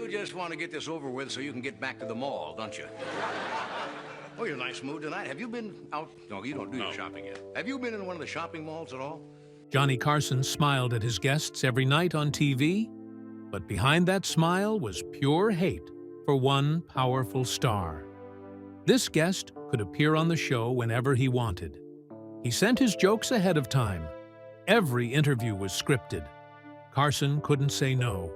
You just want to get this over with so you can get back to the mall, don't you? Oh, you're in a nice mood tonight. Have you been out? No, you don't do your shopping yet. Have you been in one of the shopping malls at all? Johnny Carson smiled at his guests every night on TV, but behind that smile was pure hate for one powerful star. This guest could appear on the show whenever he wanted. He sent his jokes ahead of time. Every interview was scripted. Carson couldn't say no.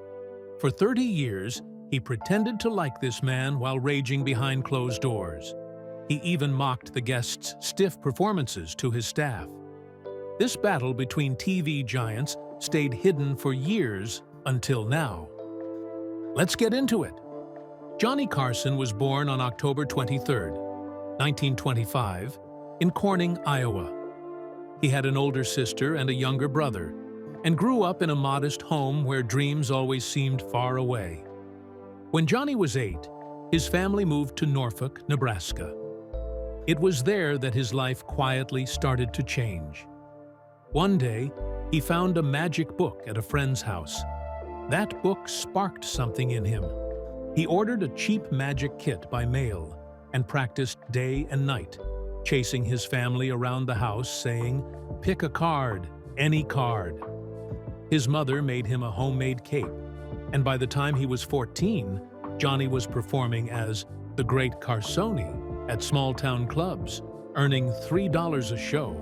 For 30 years, he pretended to like this man while raging behind closed doors. He even mocked the guests' stiff performances to his staff. This battle between TV giants stayed hidden for years until now. Let's get into it. Johnny Carson was born on October 23, 1925, in Corning, Iowa. He had an older sister and a younger brother, and grew up in a modest home where dreams always seemed far away. When Johnny was 8, his family moved to Norfolk, Nebraska. It was there that his life quietly started to change. One day, he found a magic book at a friend's house. That book sparked something in him. He ordered a cheap magic kit by mail and practiced day and night, chasing his family around the house saying, "Pick a card, any card." His mother made him a homemade cape, and by the time he was 14, Johnny was performing as the Great Carsoni at small-town clubs, earning $3 a show.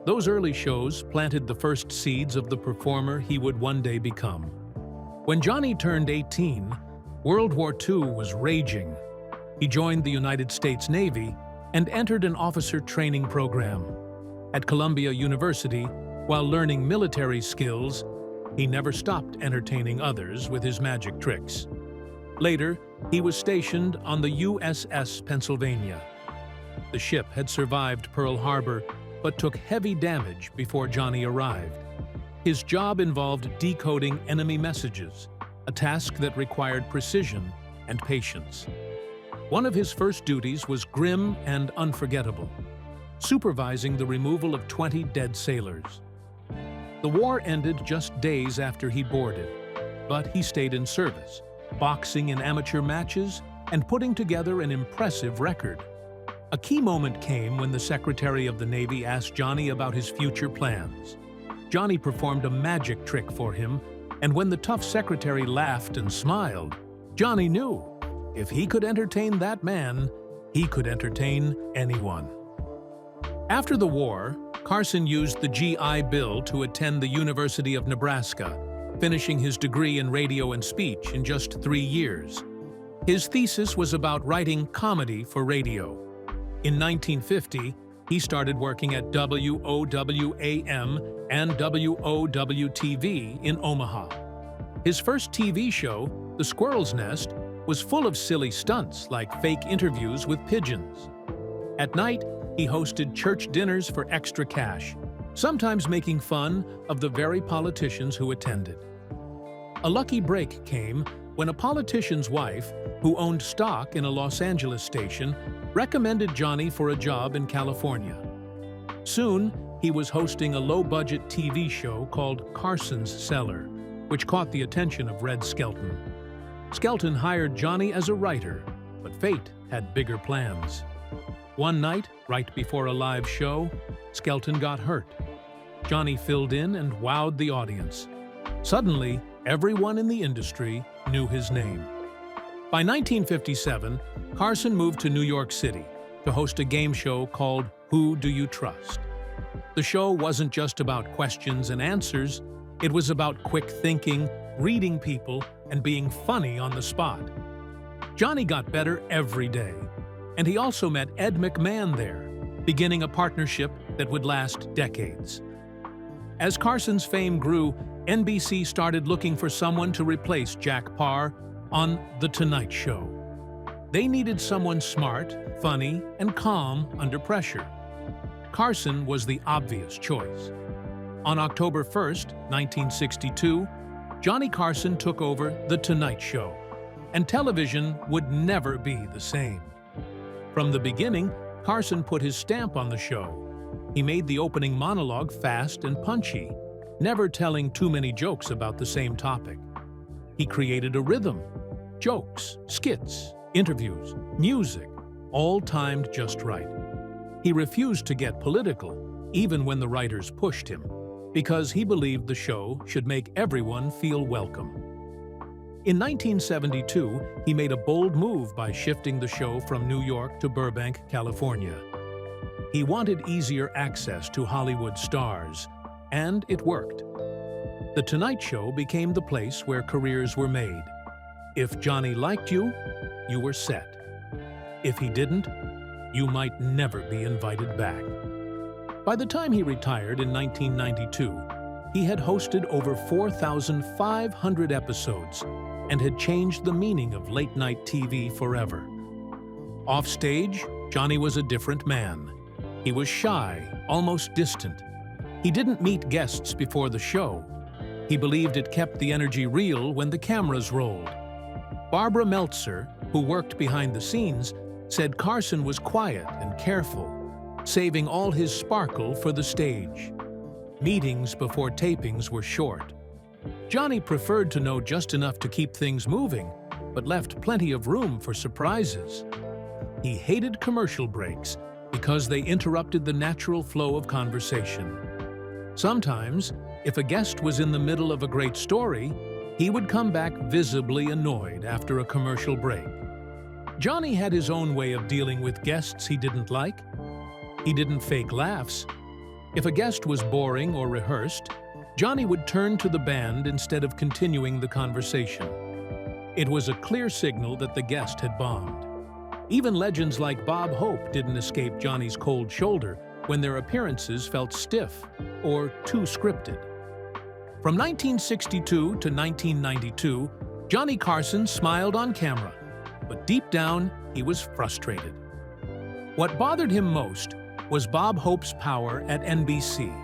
Those early shows planted the first seeds of the performer he would one day become. When Johnny turned 18, World War II was raging. He joined the United States Navy and entered an officer training program. At Columbia University, while learning military skills, he never stopped entertaining others with his magic tricks. Later, he was stationed on the USS Pennsylvania. The ship had survived Pearl Harbor, but took heavy damage before Johnny arrived. His job involved decoding enemy messages, a task that required precision and patience. One of his first duties was grim and unforgettable, supervising the removal of 20 dead sailors. The war ended just days after he boarded, but he stayed in service, boxing in amateur matches and putting together an impressive record. A key moment came when the Secretary of the Navy asked Johnny about his future plans. Johnny performed a magic trick for him, and when the tough secretary laughed and smiled, Johnny knew if he could entertain that man, he could entertain anyone. After the war, Carson used the GI Bill to attend the University of Nebraska, finishing his degree in radio and speech in just 3 years. His thesis was about writing comedy for radio. In 1950, he started working at WOWAM and WOWTV in Omaha. His first TV show, The Squirrel's Nest, was full of silly stunts like fake interviews with pigeons. At night, he hosted church dinners for extra cash, sometimes making fun of the very politicians who attended. A lucky break came when a politician's wife, who owned stock in a Los Angeles station, recommended Johnny for a job in California. Soon, he was hosting a low-budget TV show called Carson's Cellar, which caught the attention of Red Skelton. Skelton hired Johnny as a writer, but fate had bigger plans. One night, right before a live show, Skelton got hurt. Johnny filled in and wowed the audience. Suddenly, everyone in the industry knew his name. By 1957, Carson moved to New York City to host a game show called Who Do You Trust? The show wasn't just about questions and answers, it was about quick thinking, reading people, and being funny on the spot. Johnny got better every day, and he also met Ed McMahon there, beginning a partnership that would last decades. As Carson's fame grew, NBC started looking for someone to replace Jack Paar on The Tonight Show. They needed someone smart, funny, and calm under pressure. Carson was the obvious choice. On October 1st, 1962, Johnny Carson took over The Tonight Show, and television would never be the same. From the beginning, Carson put his stamp on the show. He made the opening monologue fast and punchy, never telling too many jokes about the same topic. He created a rhythm, Jokes, skits, interviews, music, all timed just right. He refused to get political, even when the writers pushed him, because he believed the show should make everyone feel welcome. In 1972, he made a bold move by shifting the show from New York to Burbank, California. He wanted easier access to Hollywood stars, and it worked. The Tonight Show became the place where careers were made. If Johnny liked you, you were set. If he didn't, you might never be invited back. By the time he retired in 1992, he had hosted over 4,500 episodes and had changed the meaning of late-night TV forever. Offstage, Johnny was a different man. He was shy, almost distant. He didn't meet guests before the show. He believed it kept the energy real when the cameras rolled. Barbara Meltzer, who worked behind the scenes, said Carson was quiet and careful, saving all his sparkle for the stage. Meetings before tapings were short. Johnny preferred to know just enough to keep things moving, but left plenty of room for surprises. He hated commercial breaks because they interrupted the natural flow of conversation. Sometimes, if a guest was in the middle of a great story, he would come back visibly annoyed after a commercial break. Johnny had his own way of dealing with guests he didn't like. He didn't fake laughs. If a guest was boring or rehearsed, Johnny would turn to the band instead of continuing the conversation. It was a clear signal that the guest had bombed. Even legends like Bob Hope didn't escape Johnny's cold shoulder when their appearances felt stiff or too scripted. From 1962 to 1992, Johnny Carson smiled on camera, but deep down, he was frustrated. What bothered him most was Bob Hope's power at NBC.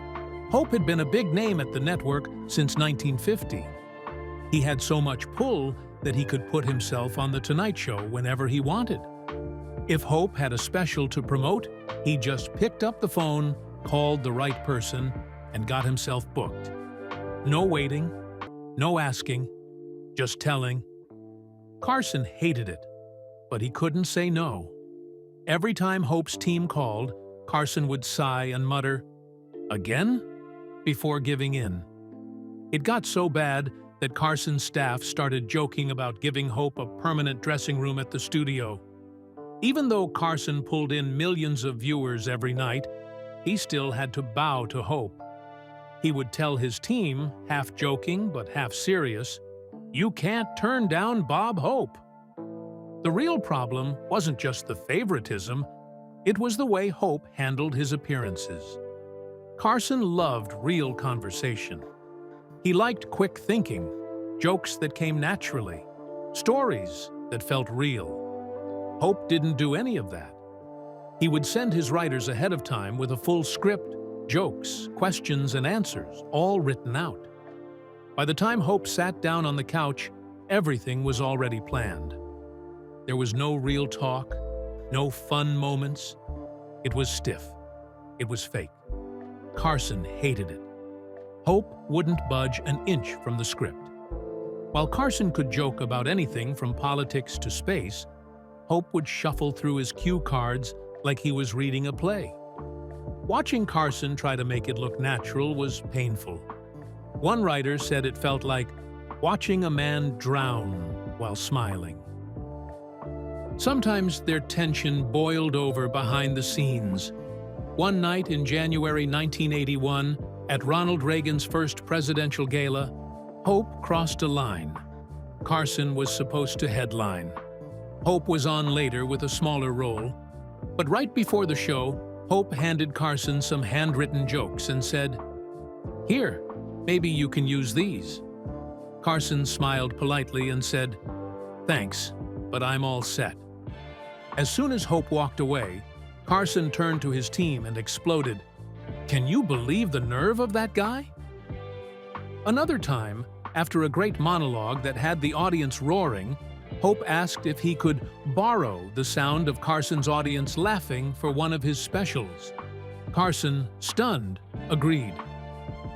Hope had been a big name at the network since 1950. He had so much pull that he could put himself on The Tonight Show whenever he wanted. If Hope had a special to promote, he just picked up the phone, called the right person, and got himself booked. No waiting, no asking, just telling. Carson hated it, but he couldn't say no. Every time Hope's team called, Carson would sigh and mutter, "Again?" before giving in. It got so bad that Carson's staff started joking about giving Hope a permanent dressing room at the studio. Even though Carson pulled in millions of viewers every night, he still had to bow to Hope. He would tell his team, half joking but half serious, "You can't turn down Bob Hope." The real problem wasn't just the favoritism, it was the way Hope handled his appearances. Carson loved real conversation. He liked quick thinking, jokes that came naturally, stories that felt real. Hope didn't do any of that. He would send his writers ahead of time with a full script, jokes, questions, and answers, all written out. By the time Hope sat down on the couch, everything was already planned. There was no real talk, no fun moments. It was stiff. It was fake. Carson hated it. Hope wouldn't budge an inch from the script. While Carson could joke about anything from politics to space, Hope would shuffle through his cue cards like he was reading a play. Watching Carson try to make it look natural was painful. One writer said it felt like watching a man drown while smiling. Sometimes their tension boiled over behind the scenes. One night in January 1981, at Ronald Reagan's first presidential gala, Hope crossed a line. Carson was supposed to headline. Hope was on later with a smaller role. But right before the show, Hope handed Carson some handwritten jokes and said, "Here, maybe you can use these." Carson smiled politely and said, "Thanks, but I'm all set." As soon as Hope walked away, Carson turned to his team and exploded, "Can you believe the nerve of that guy?" Another time, after a great monologue that had the audience roaring, Hope asked if he could borrow the sound of Carson's audience laughing for one of his specials. Carson, stunned, agreed.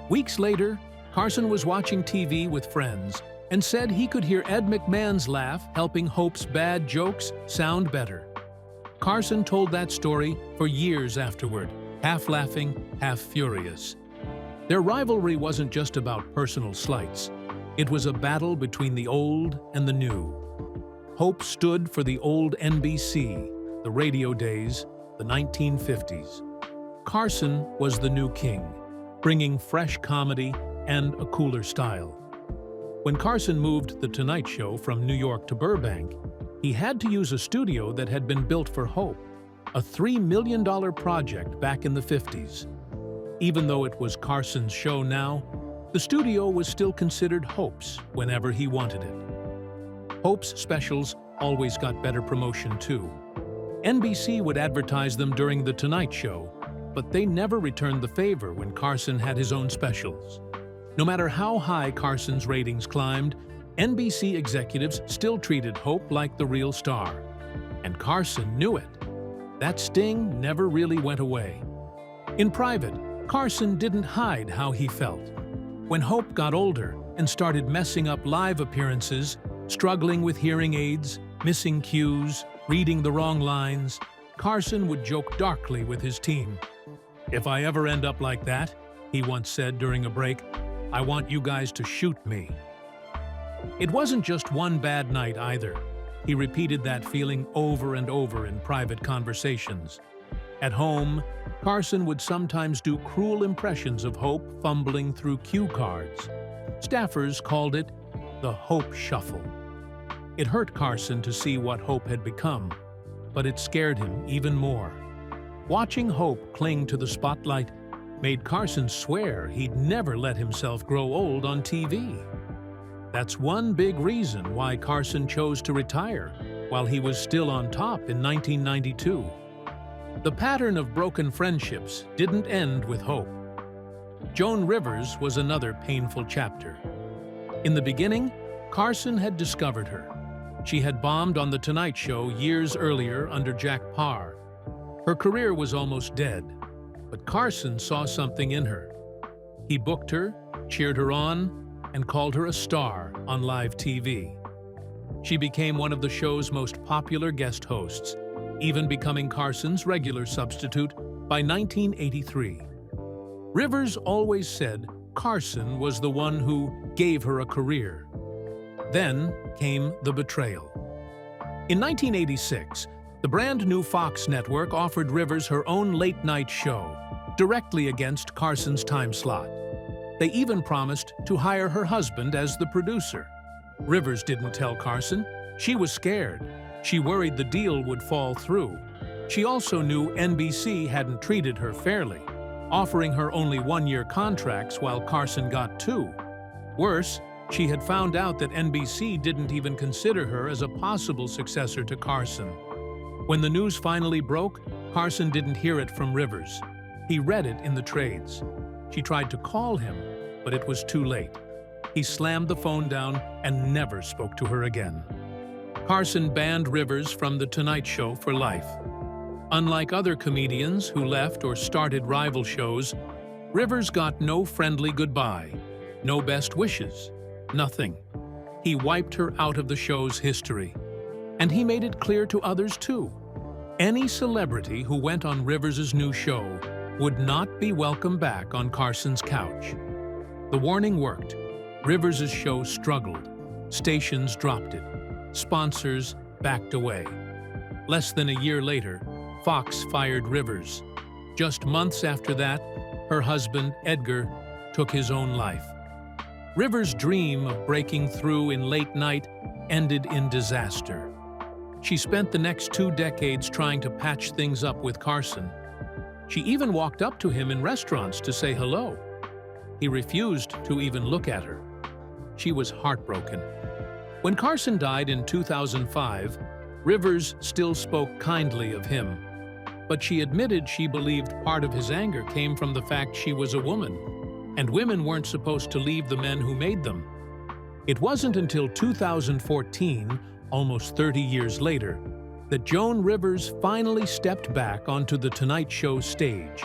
Weeks later, Carson was watching TV with friends and said he could hear Ed McMahon's laugh helping Hope's bad jokes sound better. Carson told that story for years afterward, half laughing, half furious. Their rivalry wasn't just about personal slights. It was a battle between the old and the new. Hope stood for the old NBC, the radio days, the 1950s. Carson was the new king, bringing fresh comedy and a cooler style. When Carson moved The Tonight Show from New York to Burbank, he had to use a studio that had been built for Hope, a $3 million project back in the 50s. Even though it was Carson's show now, the studio was still considered Hope's whenever he wanted it. Hope's specials always got better promotion too. NBC would advertise them during The Tonight Show, but they never returned the favor when Carson had his own specials. No matter how high Carson's ratings climbed, NBC executives still treated Hope like the real star. And Carson knew it. That sting never really went away. In private, Carson didn't hide how he felt. When Hope got older and started messing up live appearances, struggling with hearing aids, missing cues, reading the wrong lines, Carson would joke darkly with his team. "If I ever end up like that," he once said during a break, "I want you guys to shoot me." It wasn't just one bad night either. He repeated that feeling over and over in private conversations. At home, Carson would sometimes do cruel impressions of Hope fumbling through cue cards. Staffers called it the Hope Shuffle. It hurt Carson to see what Hope had become, but it scared him even more. Watching Hope cling to the spotlight made Carson swear he'd never let himself grow old on TV. That's one big reason why Carson chose to retire while he was still on top in 1992. The pattern of broken friendships didn't end with Hope. Joan Rivers was another painful chapter. In the beginning, Carson had discovered her. She had bombed on The Tonight Show years earlier under Jack Paar. Her career was almost dead, but Carson saw something in her. He booked her, cheered her on, and called her a star on live TV. She became one of the show's most popular guest hosts, even becoming Carson's regular substitute by 1983. Rivers always said Carson was the one who gave her a career. Then came the betrayal. In 1986, the brand new Fox network offered Rivers her own late-night show, directly against Carson's time slot. They even promised to hire her husband as the producer. Rivers didn't tell Carson. She was scared. She worried the deal would fall through. She also knew NBC hadn't treated her fairly, offering her only one-year contracts while Carson got 2. Worse, she had found out that NBC didn't even consider her as a possible successor to Carson. When the news finally broke, Carson didn't hear it from Rivers. He read it in the trades. She tried to call him, but it was too late. He slammed the phone down and never spoke to her again. Carson banned Rivers from The Tonight Show for life. Unlike other comedians who left or started rival shows, Rivers got no friendly goodbye, no best wishes, nothing. He wiped her out of the show's history. And he made it clear to others too. Any celebrity who went on Rivers' new show would not be welcome back on Carson's couch. The warning worked. Rivers' show struggled. Stations dropped it. Sponsors backed away. Less than a year later, Fox fired Rivers. Just months after that, her husband, Edgar, took his own life. Rivers' dream of breaking through in late night ended in disaster. She spent the next 2 decades trying to patch things up with Carson. She even walked up to him in restaurants to say hello. He refused to even look at her. She was heartbroken. When Carson died in 2005, Rivers still spoke kindly of him, but she admitted she believed part of his anger came from the fact she was a woman, and women weren't supposed to leave the men who made them. It wasn't until 2014, almost 30 years later, that Joan Rivers finally stepped back onto The Tonight Show stage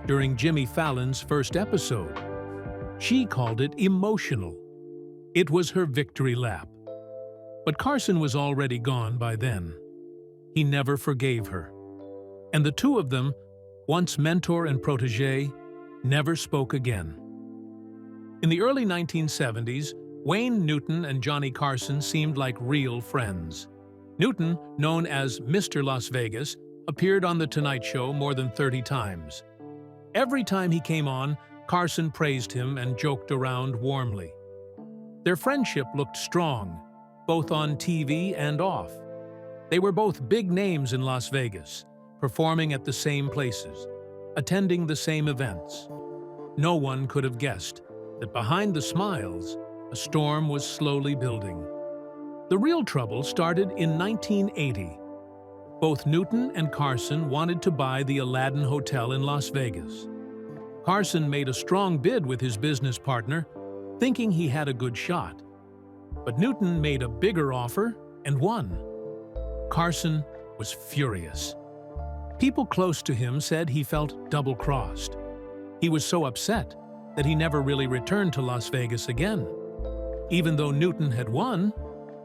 during Jimmy Fallon's first episode. She called it emotional. It was her victory lap. But Carson was already gone by then. He never forgave her. And the two of them, once mentor and protege, never spoke again. In the early 1970s, Wayne Newton and Johnny Carson seemed like real friends. Newton, known as Mr. Las Vegas, appeared on The Tonight Show more than 30 times. Every time he came on, Carson praised him and joked around warmly. Their friendship looked strong, both on TV and off. They were both big names in Las Vegas, performing at the same places, attending the same events. No one could have guessed that behind the smiles, a storm was slowly building. The real trouble started in 1980. Both Newton and Carson wanted to buy the Aladdin Hotel in Las Vegas. Carson made a strong bid with his business partner, thinking he had a good shot. But Newton made a bigger offer and won. Carson was furious. People close to him said he felt double-crossed. He was so upset that he never really returned to Las Vegas again. Even though Newton had won,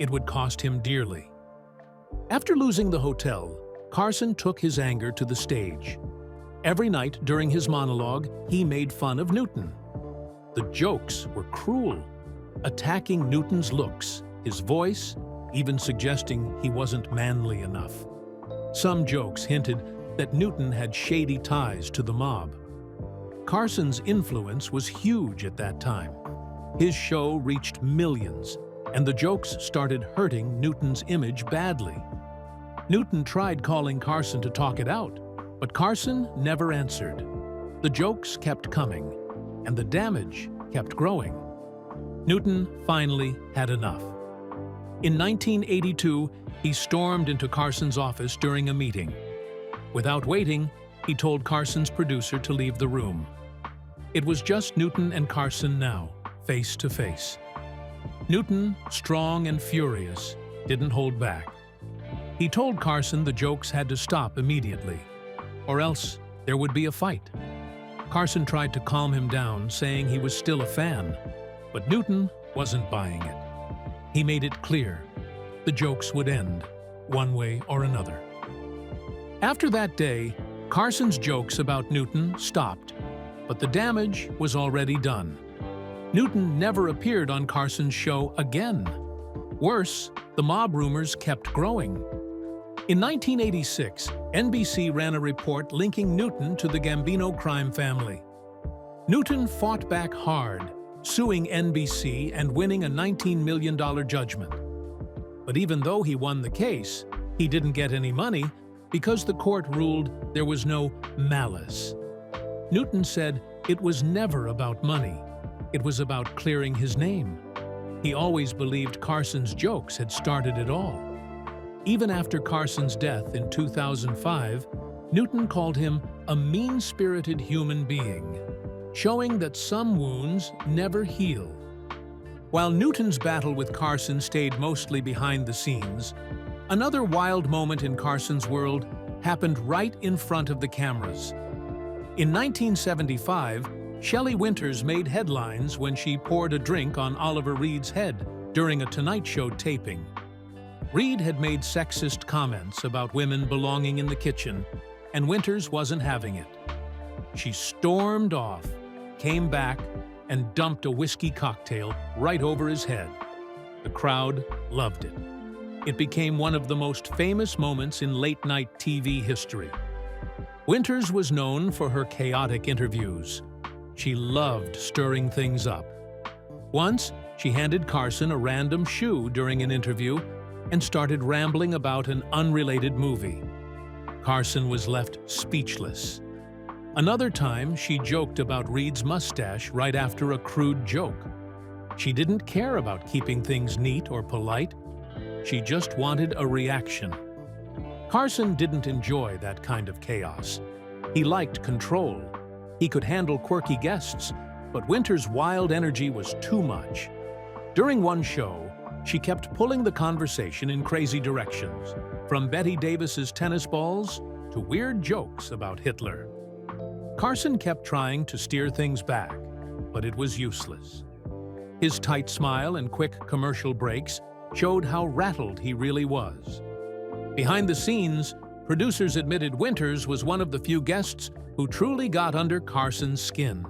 it would cost him dearly. After losing the hotel, Carson took his anger to the stage. Every night during his monologue, he made fun of Newton. The jokes were cruel, attacking Newton's looks, his voice, even suggesting he wasn't manly enough. Some jokes hinted that Newton had shady ties to the mob. Carson's influence was huge at that time. His show reached millions, and the jokes started hurting Newton's image badly. Newton tried calling Carson to talk it out, but Carson never answered. The jokes kept coming, and the damage kept growing. Newton finally had enough. In 1982, he stormed into Carson's office during a meeting. Without waiting, he told Carson's producer to leave the room. It was just Newton and Carson now, face to face. Newton, strong and furious, didn't hold back. He told Carson the jokes had to stop immediately, or else there would be a fight. Carson tried to calm him down, saying he was still a fan, but Newton wasn't buying it. He made it clear the jokes would end, one way or another. After that day, Carson's jokes about Newton stopped, but the damage was already done. Newton never appeared on Carson's show again. Worse, the mob rumors kept growing. In 1986, NBC ran a report linking Newton to the Gambino crime family. Newton fought back hard, suing NBC and winning a $19 million judgment. But even though he won the case, he didn't get any money because the court ruled there was no malice. Newton said it was never about money. It was about clearing his name. He always believed Carson's jokes had started it all. Even after Carson's death in 2005, Newton called him a mean-spirited human being, showing that some wounds never heal. While Newton's battle with Carson stayed mostly behind the scenes, another wild moment in Carson's world happened right in front of the cameras. In 1975, Shelley Winters made headlines when she poured a drink on Oliver Reed's head during a Tonight Show taping. Reed had made sexist comments about women belonging in the kitchen, and Winters wasn't having it. She stormed off, came back, and dumped a whiskey cocktail right over his head. The crowd loved it. It became one of the most famous moments in late-night TV history. Winters was known for her chaotic interviews. She loved stirring things up. Once, she handed Carson a random shoe during an interview and started rambling about an unrelated movie. Carson was left speechless. Another time, she joked about Reed's mustache right after a crude joke. She didn't care about keeping things neat or polite. She just wanted a reaction. Carson didn't enjoy that kind of chaos. He liked control. He could handle quirky guests, but Winters' wild energy was too much. During one show, she kept pulling the conversation in crazy directions, from Betty Davis's tennis balls to weird jokes about Hitler. Carson kept trying to steer things back, but it was useless. His tight smile and quick commercial breaks showed how rattled he really was. Behind the scenes, producers admitted Winters was one of the few guests who truly got under Carson's skin.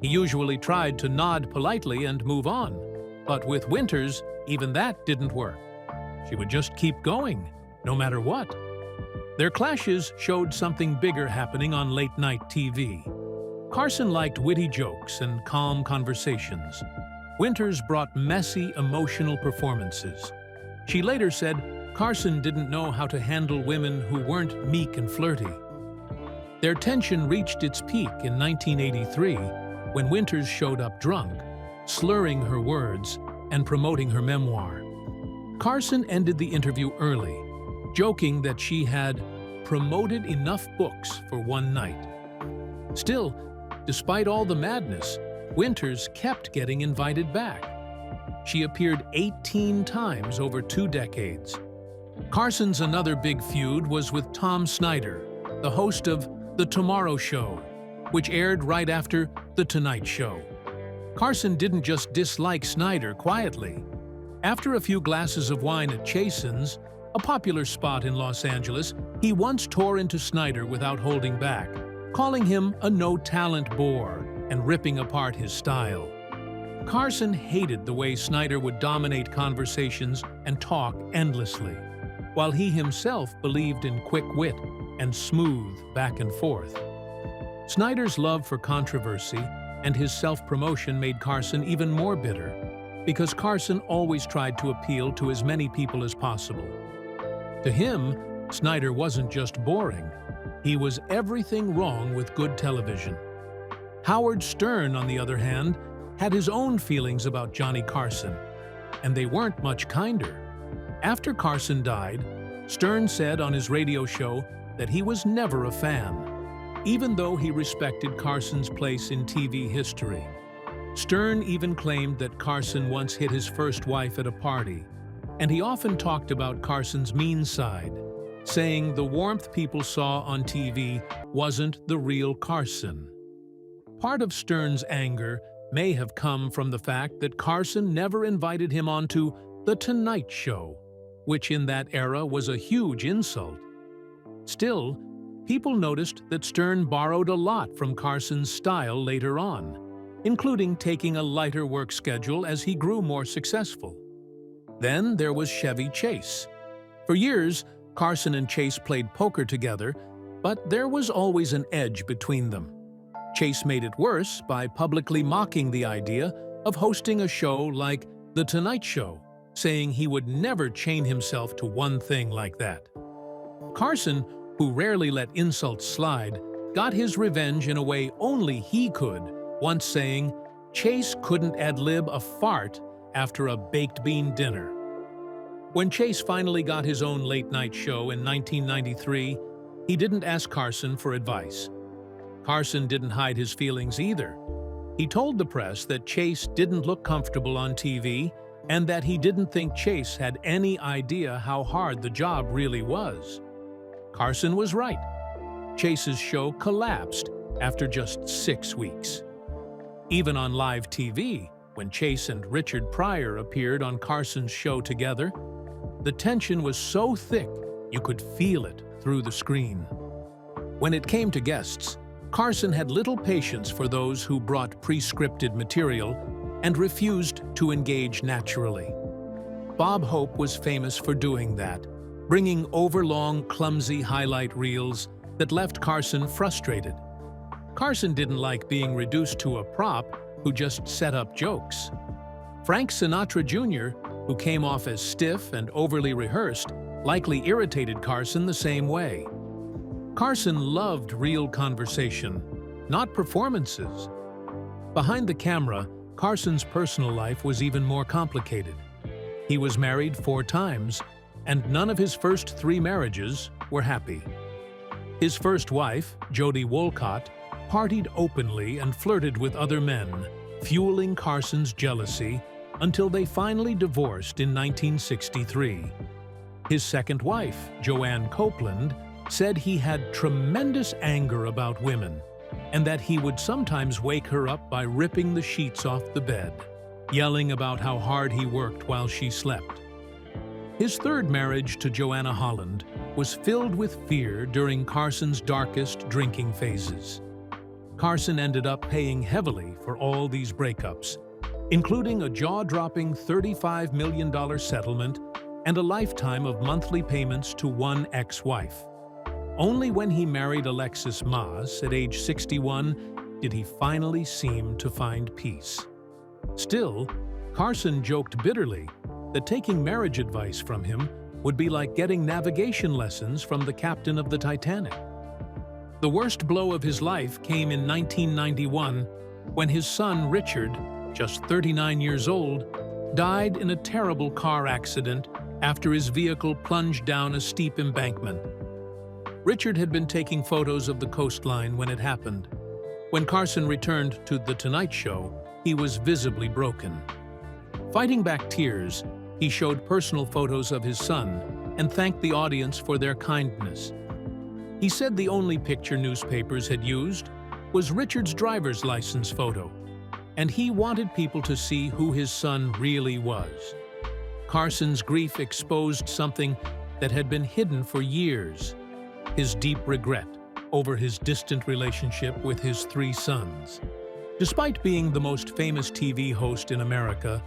He usually tried to nod politely and move on, but with Winters, even that didn't work. She would just keep going, no matter what. Their clashes showed something bigger happening on late-night TV. Carson liked witty jokes and calm conversations. Winters brought messy, emotional performances. She later said Carson didn't know how to handle women who weren't meek and flirty. Their tension reached its peak in 1983 when Winters showed up drunk, slurring her words and promoting her memoir. Carson ended the interview early, joking that she had promoted enough books for one night. Still, despite all the madness, Winters kept getting invited back. She appeared 18 times over 2 decades. Carson's another big feud was with Tom Snyder, the host of The Tomorrow Show, which aired right after The Tonight Show. Carson didn't just dislike Snyder quietly. After a few glasses of wine at Chasen's, a popular spot in Los Angeles, he once tore into Snyder without holding back, calling him a no-talent bore and ripping apart his style. Carson hated the way Snyder would dominate conversations and talk endlessly, while he himself believed in quick wit and smooth back and forth. Snyder's love for controversy and his self-promotion made Carson even more bitter, because Carson always tried to appeal to as many people as possible. To him, Snyder wasn't just boring. He was everything wrong with good television. Howard Stern, on the other hand, had his own feelings about Johnny Carson, and they weren't much kinder. After Carson died, Stern said on his radio show that he was never a fan, even though he respected Carson's place in TV history. Stern even claimed that Carson once hit his first wife at a party, and he often talked about Carson's mean side, saying the warmth people saw on TV wasn't the real Carson. Part of Stern's anger may have come from the fact that Carson never invited him onto The Tonight Show, which in that era was a huge insult. Still, people noticed that Stern borrowed a lot from Carson's style later on, including taking a lighter work schedule as he grew more successful. Then there was Chevy Chase. For years, Carson and Chase played poker together, but there was always an edge between them. Chase made it worse by publicly mocking the idea of hosting a show like The Tonight Show, saying he would never chain himself to one thing like that. Carson, who rarely let insults slide, got his revenge in a way only he could, once saying, Chase couldn't ad-lib a fart after a baked bean dinner. When Chase finally got his own late-night show in 1993, he didn't ask Carson for advice. Carson didn't hide his feelings either. He told the press that Chase didn't look comfortable on TV and that he didn't think Chase had any idea how hard the job really was. Carson was right. Chase's show collapsed after just 6 weeks. Even on live TV, when Chase and Richard Pryor appeared on Carson's show together, the tension was so thick you could feel it through the screen. When it came to guests, Carson had little patience for those who brought pre-scripted material and refused to engage naturally. Bob Hope was famous for doing that, bringing overlong, clumsy highlight reels that left Carson frustrated. Carson didn't like being reduced to a prop who just set up jokes. Frank Sinatra Jr., who came off as stiff and overly rehearsed, likely irritated Carson the same way. Carson loved real conversation, not performances. Behind the camera, Carson's personal life was even more complicated. He was married 4 times, and none of his first 3 marriages were happy. His first wife, Jody Wolcott, partied openly and flirted with other men, fueling Carson's jealousy until they finally divorced in 1963. His second wife, Joanne Copeland, said he had tremendous anger about women and that he would sometimes wake her up by ripping the sheets off the bed. yelling about how hard he worked while she slept. His third marriage to Joanna Holland was filled with fear during Carson's darkest drinking phases. Carson ended up paying heavily for all these breakups, including a jaw-dropping $35 million settlement and a lifetime of monthly payments to one ex-wife. Only when he married Alexis Maas at age 61 did he finally seem to find peace. Still, Carson joked bitterly that taking marriage advice from him would be like getting navigation lessons from the captain of the Titanic. The worst blow of his life came in 1991 when his son Richard, just 39 years old, died in a terrible car accident after his vehicle plunged down a steep embankment. Richard had been taking photos of the coastline when it happened. When Carson returned to The Tonight Show, he was visibly broken. Fighting back tears, he showed personal photos of his son and thanked the audience for their kindness. He said the only picture newspapers had used was Richard's driver's license photo, and he wanted people to see who his son really was. Carson's grief exposed something that had been hidden for years: his deep regret over his distant relationship with his three sons. Despite being the most famous TV host in America,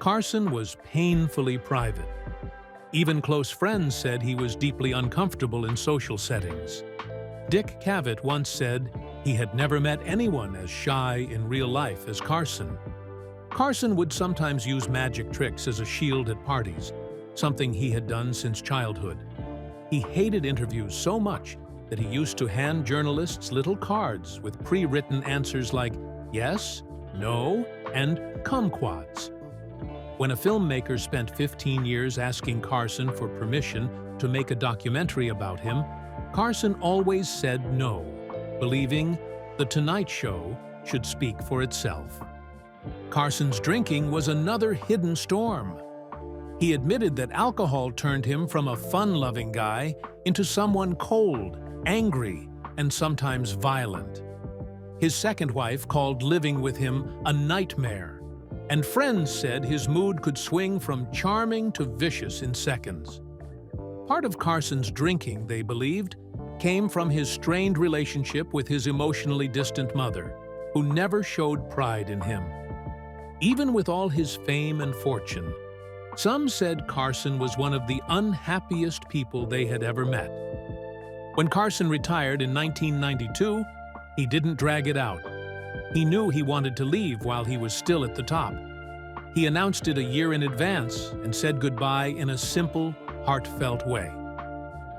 Carson was painfully private. Even close friends said he was deeply uncomfortable in social settings. Dick Cavett once said he had never met anyone as shy in real life as Carson. Carson would sometimes use magic tricks as a shield at parties, something he had done since childhood. He hated interviews so much that he used to hand journalists little cards with pre-written answers like yes, no, and kumquats. When a filmmaker spent 15 years asking Carson for permission to make a documentary about him, Carson always said no, believing The Tonight Show should speak for itself. Carson's drinking was another hidden storm. He admitted that alcohol turned him from a fun-loving guy into someone cold, angry, and sometimes violent. His second wife called living with him a nightmare, and friends said his mood could swing from charming to vicious in seconds. Part of Carson's drinking, they believed, came from his strained relationship with his emotionally distant mother, who never showed pride in him. Even with all his fame and fortune, some said Carson was one of the unhappiest people they had ever met. When Carson retired in 1992, he didn't drag it out. He knew he wanted to leave while he was still at the top. He announced it a year in advance and said goodbye in a simple, heartfelt way.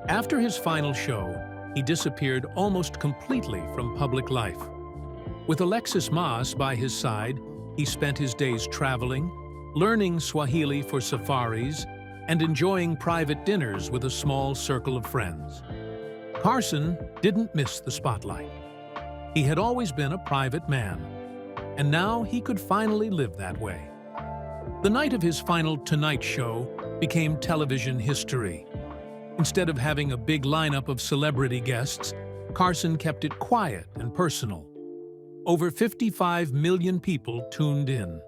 After his final show, he disappeared almost completely from public life. With Alexis Maas by his side, he spent his days traveling, learning Swahili for safaris, and enjoying private dinners with a small circle of friends. Carson didn't miss the spotlight. He had always been a private man, and now he could finally live that way. The night of his final Tonight Show became television history. Instead of having a big lineup of celebrity guests, Carson kept it quiet and personal. Over 55 million people tuned in.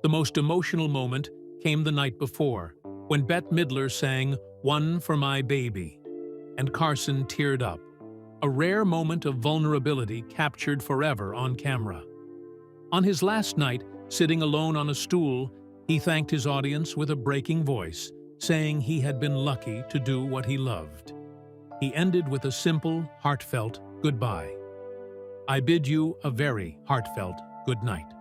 The most emotional moment came the night before, when Bette Midler sang "One for My Baby," and Carson teared up, a rare moment of vulnerability captured forever on camera. On his last night, sitting alone on a stool, he thanked his audience with a breaking voice, saying he had been lucky to do what he loved. He ended with a simple, heartfelt goodbye. I bid you a very heartfelt good night.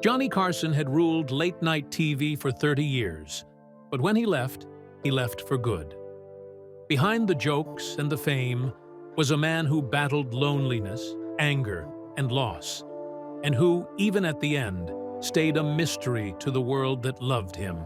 Johnny Carson had ruled late-night TV for 30 years, but when he left for good. Behind the jokes and the fame was a man who battled loneliness, anger, and loss, and who, even at the end, stayed a mystery to the world that loved him.